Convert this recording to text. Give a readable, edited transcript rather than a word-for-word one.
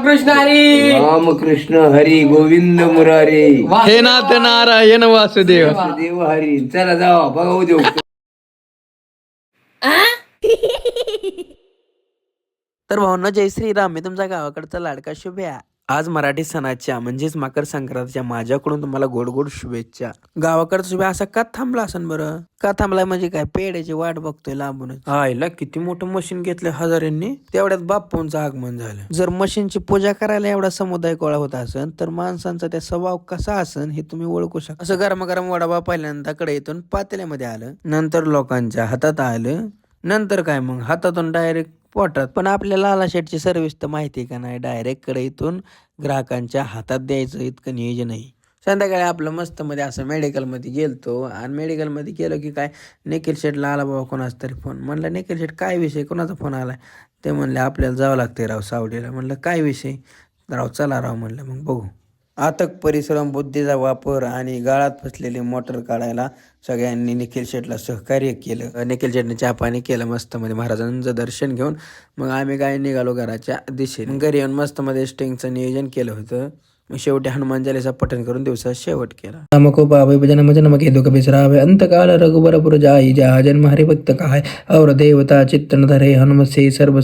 रामकृष्ण हरी. रामकृष्ण हरी गोविंद मुरारे हे नाथ नारायण वासुदेव. देव हरी. चला जावा बघा उद्या. तर भावना जय श्रीराम. मी तुमचा गावाकडचा लाडका शुभ्या. आज मराठी सणाच्या म्हणजेच मकर संक्रांतीच्या माझ्याकडून तुम्हाला गोड गोड शुभेच्छा. गावाकडचा शुभ्या असा का थांबला असन बरं? का थांबलाय म्हणजे काय, पेड्याची वाट बघतोय लांबूनच. आईला किती मोठं मशीन घेतलं हजारांनी, तेवढ्यात बाप्पूंचं आगमन झालं. जर मशीनची पूजा करायला एवढा समुदाय गोळा होत असन तर माणसांचा त्या स्वभाव कसा असन हे तुम्ही ओळखू शकता. असं गरम गरम वडापाव पहिल्यांदा कढईतून पातेल्यामध्ये आलं, नंतर लोकांच्या हातात आलं, नंतर काय मग हातातून डायरेक्ट पोटात. पण आपल्या लाला शेटची सर्व्हिस तर माहिती आहे का नाही, डायरेक्ट कढईतून ग्राहकांच्या हातात द्यायचं इतकं नियोजन आहे. संध्याकाळी आपलं मस्त मध्ये असं मेडिकलमध्ये गेलतो आणि मेडिकलमध्ये गेलो की काय निखिल शेटला आला बाबा कोणाचा तरी फोन. म्हणलं निखिल शेट काय विषय, कोणाचा फोन आलाय? ते म्हणले आपल्याला जावं लागतंय राव सावडीला. म्हणलं काय विषय? राव चला राव म्हणलं मग बघू. अथक परिश्रम, बुद्धीचा वापर आणि गाळात फसलेली मोटर काढायला सगळ्यांनी निखिल शेटला सहकार्य केलं. निखिल शेटने चहा पाणी केलं मस्त मध्ये, महाराजांचं दर्शन घेऊन मग आम्ही काय निघालो घराच्या दिशेने. घरी येऊन मस्त मध्ये स्टिंगचं नियोजन केलं होतं. मग शेवटी हनुमान चालीसा पठण करून दिवसा शेवट केला. नमको पावे भजन भजन मग दुःख बिसरावे अंतकाल रघुबर पुर जाई, जहा जन्म हरिभक्त काय और देवता चित्तन धरे हनुमत से सर्व